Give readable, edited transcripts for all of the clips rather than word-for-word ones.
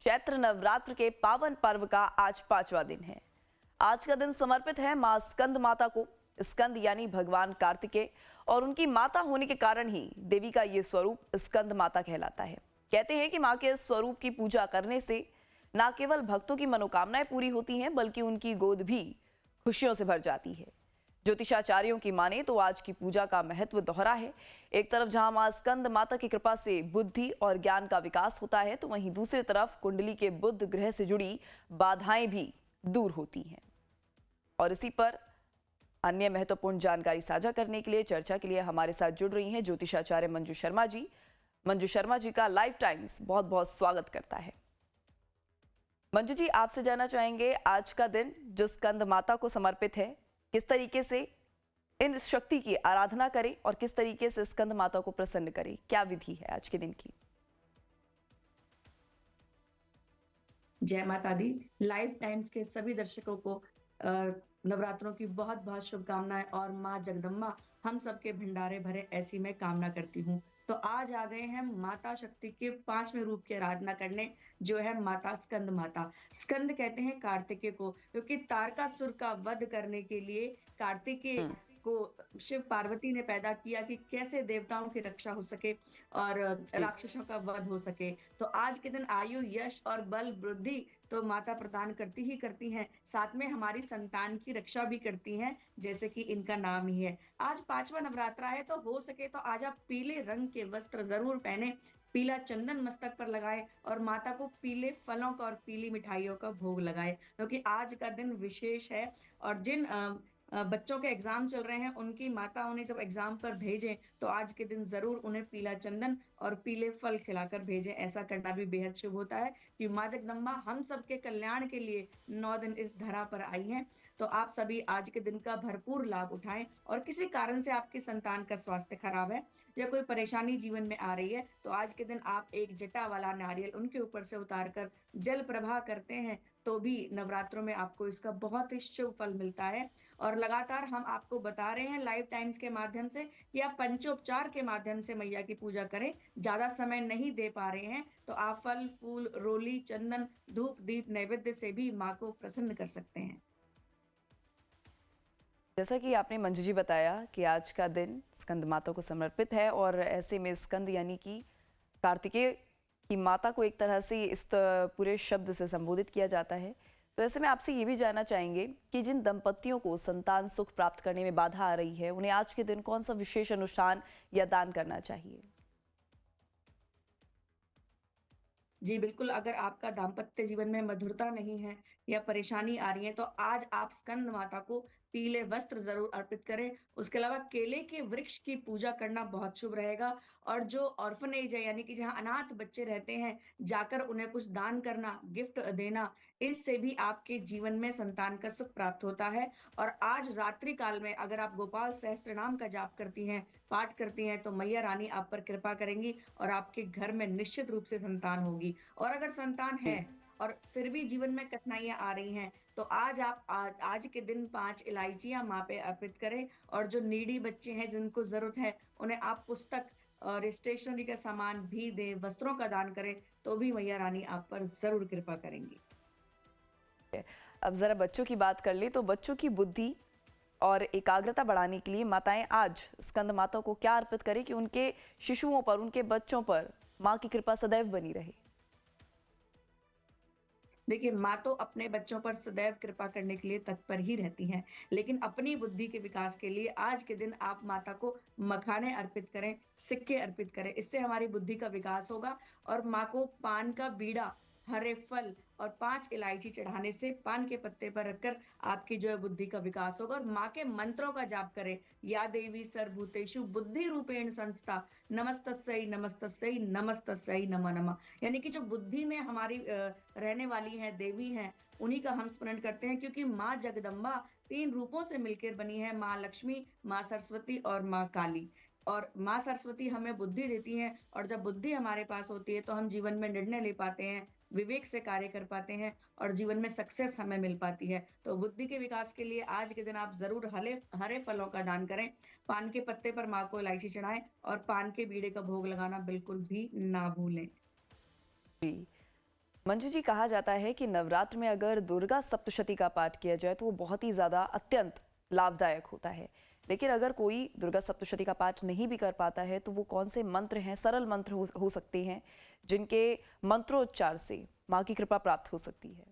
चैत्र नवरात्र के पावन पर्व का आज 5वां दिन है। आज का दिन समर्पित है मां स्कंद माता को। स्कंद यानी भगवान कार्तिकेय और उनकी माता होने के कारण ही देवी का ये स्वरूप स्कंद माता कहलाता है। कहते हैं कि मां के इस स्वरूप की पूजा करने से न केवल भक्तों की मनोकामनाएं पूरी होती हैं, बल्कि उनकी गोद भी खुशियों से भर जाती है। ज्योतिषाचार्यों की माने तो आज की पूजा का महत्व दोहरा है। एक तरफ जहां मां स्कंद माता की कृपा से बुद्धि और ज्ञान का विकास होता है, तो वहीं दूसरी तरफ कुंडली के बुध ग्रह से जुड़ी बाधाएं भी दूर होती हैं। और इसी पर अन्य महत्वपूर्ण जानकारी साझा करने के लिए, चर्चा के लिए हमारे साथ जुड़ रही हैं ज्योतिषाचार्य मंजू शर्मा जी। मंजू शर्मा जी का लाइव टाइम्स बहुत बहुत स्वागत करता है। मंजू जी, आपसे जानना चाहेंगे, आज का दिन जो स्कंद माता को समर्पित है, किस तरीके से इन शक्ति की आराधना करें और किस तरीके से स्कंद माता को प्रसन्न करें, क्या विधि है आज के दिन की? जय माता दी। लाइव टाइम्स के सभी दर्शकों को नवरात्रों की बहुत बहुत शुभकामनाएं और माँ जगदम्बा हम सबके भंडारे भरे ऐसी मैं कामना करती हूँ। तो आज आ गए हैं माता शक्ति के 5वें रूप की आराधना करने, जो है माता स्कंद माता। स्कंद कहते हैं कार्तिकेय को, क्योंकि तारकासुर का वध करने के लिए कार्तिकेय हम्म। को शिव पार्वती ने पैदा किया कि कैसे देवताओं की रक्षा हो सके और जी। राक्षसों का वध हो सके। तो आज के दिन आयु, यश और बल वृद्धि तो माता प्रदान करती ही करती हैं, साथ में हमारी संतान की रक्षा भी करती हैं, जैसे कि इनका नाम ही है। आज 5वां नवरात्रा है, तो हो सके तो आज आप पीले रंग के वस्त्र जरूर पहने, पीला चंदन मस्तक पर लगाए और माता को पीले फलों का और पीली मिठाइयों का भोग लगाए, क्योंकि आज का दिन विशेष है। और जिन बच्चों के एग्जाम चल रहे हैं, उनकी माता उन्हें जब एग्जाम पर भेजें, तो आज के दिन जरूर उन्हें पीला चंदन और पीले फल खिलाकर भेजें। ऐसा करना भी बेहद शुभ होता है कि माँ जगदम्बा हम सबके कल्याण के लिए 9 दिन इस धरा पर आई हैं। तो आप सभी आज के दिन का भरपूर लाभ उठाएं, और किसी कारण से आपकी संतान का स्वास्थ्य खराब है या कोई परेशानी जीवन में आ रही है, तो आज के दिन आप एक जटा वाला नारियल उनके ऊपर से उतार कर जल प्रवाह करते हैं, तो भी नवरात्रों में आपको इसका बहुत ही शुभ फल मिलता है। और लगातार हम आपको बता रहे हैं लाइव टाइम्स के माध्यम से कि आप पंचोपचार के माध्यम से मैया की पूजा करें। ज्यादा समय नहीं दे पा रहे हैं, तो आप फल फूल, रोली, चंदन, धूप दीप नैवेद्य से भी माँ को प्रसन्न कर सकते हैं। जैसा कि आपने मंजू जी बताया कि आज का दिन स्कंद माता को समर्पित है, और ऐसे में स्कंद यानी कि कार्तिकेय की माता को एक तरह से इस पूरे शब्द से संबोधित किया जाता है। तो ऐसे में आपसे ये भी जानना चाहेंगे कि जिन दंपतियों को संतान सुख प्राप्त करने में बाधा आ रही है, उन्हें आज के दिन कौन सा विशेष अनुष्ठान या दान करना चाहिए? जी, बिल्कुल, अगर आपका दाम्पत्य जीवन में मधुरता नहीं है या परेशानी आ रही है, तो आज आप स्कंद माता को पीले वस्त्र ज़रूर अर्पित करें। उसके अलावा केले के वृक्ष की पूजा करना बहुत शुभ रहेगा, और जो ऑर्फनेज है, यानी कि जहाँ अनाथ बच्चे रहते हैं, जाकर उन्हें कुछ दान करना, गिफ्ट देना, इससे भी आपके जीवन में संतान का सुख प्राप्त होता है। और आज रात्रि काल में अगर आप गोपाल सहस्त्रनाम का जाप करती हैं, पाठ करती हैं, तो मैया रानी आप पर कृपा करेंगी और आपके घर में निश्चित रूप से संतान होगी। और अगर संतान है जी। और फिर भी जीवन में कठिनाइयाँ आ रही हैं, तो आज के दिन 5 इलायचियाँ माँ पे अर्पित करें, और जो नीडी बच्चे हैं जिनको ज़रूरत है, उन्हें आप पुस्तक और स्टेशनरी का सामान भी दें, वस्त्रों का दान करें, तो भी मैया रानी आप पर ज़रूर कृपा करेंगी। अब जरा बच्चों की बात कर ले, तो बच्चों की बुद्धि और एकाग्रता बढ़ाने के लिए माताएं आज स्कंद माता को क्या अर्पित करें कि उनके शिशुओं पर, उनके बच्चों पर माँ की कृपा सदैव बनी रहे? देखिए, माँ तो अपने बच्चों पर सदैव कृपा करने के लिए तत्पर ही रहती हैं, लेकिन अपनी बुद्धि के विकास के लिए आज के दिन आप माता को मखाने अर्पित करें, सिक्के अर्पित करें। इससे हमारी बुद्धि का विकास होगा। और माँ को पान का बीड़ा, हरे फल और 5 इलायची चढ़ाने से पान के पत्ते पर रखकर आपकी जो है बुद्धि का विकास होगा। और माँ के मंत्रों का जाप करें, या देवी सर्वभूतेषु बुद्धि रूपेण संस्था, नमस्तस्यै नमस्तस्यै नमस्तस्यै नमः नमः। यानी कि जो बुद्धि में हमारी रहने वाली हैं, देवी हैं, उन्हीं का हम स्मरण करते हैं, क्योंकि माँ जगदम्बा 3 रूपों से मिलकर बनी है, माँ लक्ष्मी, माँ सरस्वती और माँ काली। और माँ सरस्वती हमें बुद्धि देती हैं, और जब बुद्धि हमारे पास होती है, तो हम जीवन में निर्णय ले पाते हैं, विवेक से कार्य कर पाते हैं, और जीवन में सक्सेस हमें मिल पाती है। तो बुद्धि के विकास के लिए आज के दिन आप ज़रूर हले हरे फलों का दान करें, पान के पत्ते पर माँ को इलायची चढ़ाएँ और पान के बीड़े का भोग लगाना बिल्कुल भी ना भूलें। जी। मंजू जी, कहा जाता है कि नवरात्र में अगर दुर्गा सप्तशती का पाठ किया जाए तो वो बहुत ही ज़्यादा अत्यंत लाभदायक होता है। लेकिन अगर कोई दुर्गा सप्तशती का पाठ नहीं भी कर पाता है तो वो कौन से मंत्र हैं, सरल मंत्र हो सकते हैं जिनके मंत्रोच्चार से माँ की कृपा प्राप्त हो सकती है?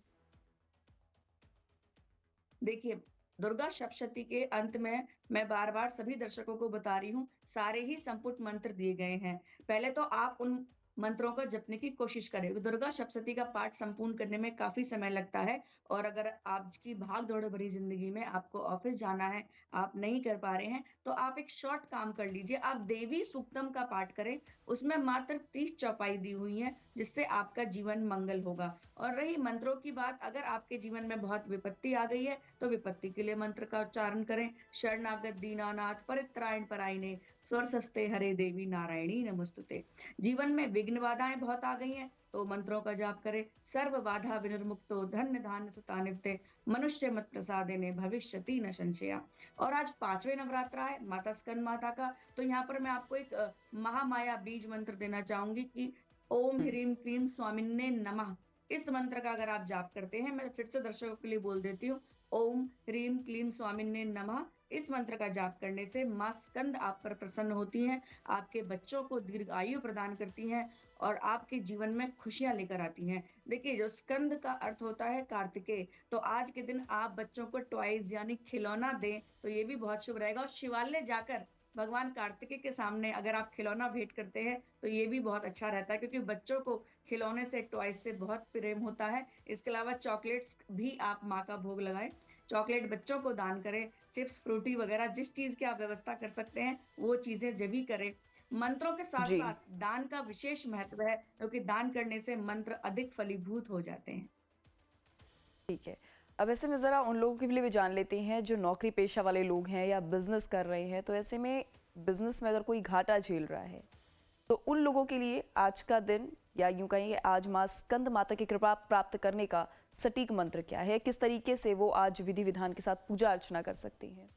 देखिए, दुर्गा सप्तशती के अंत में मैं बार-बार सभी दर्शकों को बता रही हूँ, सारे ही संपुट मंत्र दिए गए हैं। पहले तो आप उन मंत्रों को जपने की कोशिश करें। दुर्गा सप्तशती का पाठ संपूर्ण करने में काफ़ी समय लगता है और अगर आपकी भाग-दौड़ भरी ज़िंदगी में आपको ऑफ़िस जाना है, आप नहीं कर पा रहे हैं, तो आप एक शॉर्ट काम कर लीजिए। आप देवी सूक्तम का पाठ करें, उसमें मात्र 30 चौपाई दी हुई हैं, जिससे आपका जीवन मंगल होगा। और रही मंत्रों की बात, अगर आपके जीवन में बहुत विपत्ति आ गई है, तो विपत्ति के लिए मंत्र का उच्चारण करें। शरणागत दीनानाथ परित्राण परायणे स्वरसस्ते हरे देवी नारायणी नमस्तुते। जीवन में विघ्न बाधाएं बहुत आ गई हैं, तो मंत्रों का जाप करें। सर्व बाधा विनिर्मुक्तो धन्य धान्य सुता नित्य मनुष्य मत प्रसादेने भविष्यति न संशया। और आज 5वें नवरात्रा है माता स्कंद माता का, तो यहाँ पर मैं आपको एक महामाया बीज मंत्र देना चाहूंगी कि ओम हम्म। ह्रीम क्लीम स्वामिन्ने नमः। इस मंत्र का अगर आप जाप करते हैं, मैं फिर से दर्शकों के लिए बोल देती हूँ, ओम ह्रीम क्लीम स्वामिन्ने नमः। इस मंत्र का जाप करने से माँ स्कंद आप पर प्रसन्न होती हैं, आपके बच्चों को दीर्घ आयु प्रदान करती हैं और आपके जीवन में खुशियां लेकर आती हैं। देखिए, जो स्कंद का अर्थ होता है कार्तिकेय, तो आज के दिन आप बच्चों को टॉयज यानी खिलौना दें, तो ये भी बहुत शुभ रहेगा। और शिवालय जाकर भगवान कार्तिकेय के सामने अगर आप खिलौना भेंट करते हैं, तो ये भी बहुत अच्छा रहता है, क्योंकि बच्चों को खिलौने से, टॉयज से बहुत प्रेम होता है। इसके अलावा चॉकलेट्स भी आप माँ का भोग लगाएं, चॉकलेट बच्चों को दान करें, चिप्स, फ्रूटी वगैरह जिस चीज़ की आप व्यवस्था कर सकते हैं, वो चीज़ें ज़रूर करें। मंत्रों के जी, साथ-साथ दान का विशेष महत्व है, क्योंकि दान करने से मंत्र अधिक फलीभूत हो जाते हैं। ठीक है। अब ऐसे में ज़रा उन लोगों के लिए भी जान लेते हैं जो नौकरी पेशा वाले लोग हैं या बिजनेस कर रहे हैं, तो ऐसे में बिजनेस में अगर कोई घाटा झेल रहा है तो उन लोगों के लिए आज का दिन, या यूं कहेंगे आज माँ स्कंद माता की कृपा प्राप्त करने का सटीक मंत्र क्या है? किस तरीके से वो आज विधि विधान के साथ पूजा अर्चना कर सकती हैं?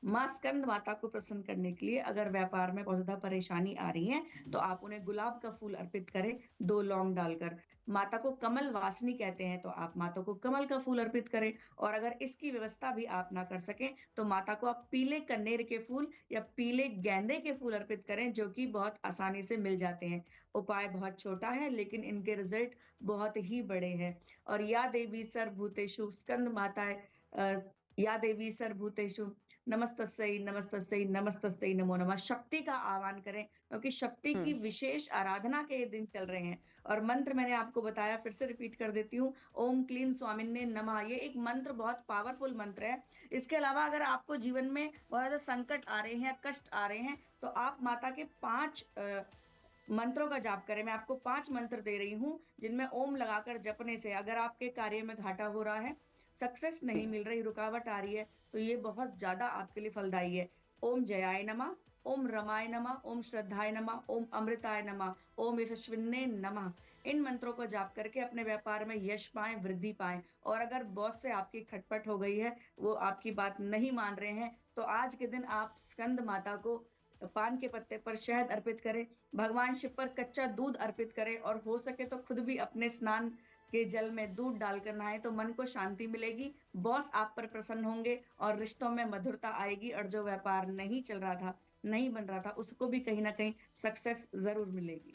माँ स्कंद माता को प्रसन्न करने के लिए अगर व्यापार में बहुत ज़्यादा परेशानी आ रही है, तो आप उन्हें गुलाब का फूल अर्पित करें, 2 लौंग डालकर। माता को कमल वासनी कहते हैं, तो आप माता को कमल का फूल अर्पित करें। और अगर इसकी व्यवस्था भी आप ना कर सकें, तो माता को आप पीले कनेर के फूल या पीले गेंदे के फूल अर्पित करें, जो कि बहुत आसानी से मिल जाते हैं। उपाय बहुत छोटा है, लेकिन इनके रिज़ल्ट बहुत ही बड़े हैं। और या देवी सर्वभूतेषु स्कंद माताए या देवी सर्वभूतेषु नमस्तस्यै नमस्तस्यै नमस्तस्यै नमो नमः। शक्ति का आह्वान करें, क्योंकि शक्ति की हम्म। विशेष आराधना के ये दिन चल रहे हैं। और मंत्र मैंने आपको बताया, फिर से रिपीट कर देती हूँ, ओम क्लीम स्वामिन्ने नमः। ये एक मंत्र बहुत पावरफुल मंत्र है। इसके अलावा अगर आपको जीवन में बहुत ज़्यादा संकट आ रहे हैं या कष्ट आ रहे हैं, तो आप माता के 5 मंत्रों का जाप करें। मैं आपको 5 मंत्र दे रही हूँ, जिनमें ओम लगाकर जपने से अगर आपके कार्य में घाटा हो रहा है, सक्सेस नहीं जी। मिल रही, रुकावट आ रही है, तो ये बहुत ज़्यादा आपके लिए फलदायी है। ओम जयाय नमः, ओम रमाय नमः, ओम श्रद्धाय नमः, ओम अमृताय नमः, ओम यशस्विन्ने नमः। इन मंत्रों को जाप करके अपने व्यापार में यश पाएँ, वृद्धि पाएँ। और अगर बॉस से आपकी खटपट हो गई है, वो आपकी बात नहीं मान रहे हैं, तो आज के दिन आप स्कंद माता को पान के पत्ते पर शहद अर्पित करें, भगवान शिव पर कच्चा दूध अर्पित करें और हो सके तो खुद भी अपने स्नान के जल में दूध डालकर नहाएं, तो मन को शांति मिलेगी, बॉस आप पर प्रसन्न होंगे और रिश्तों में मधुरता आएगी। और जो व्यापार नहीं चल रहा था, नहीं बन रहा था, उसको भी कहीं न कहीं सक्सेस ज़रूर मिलेगी।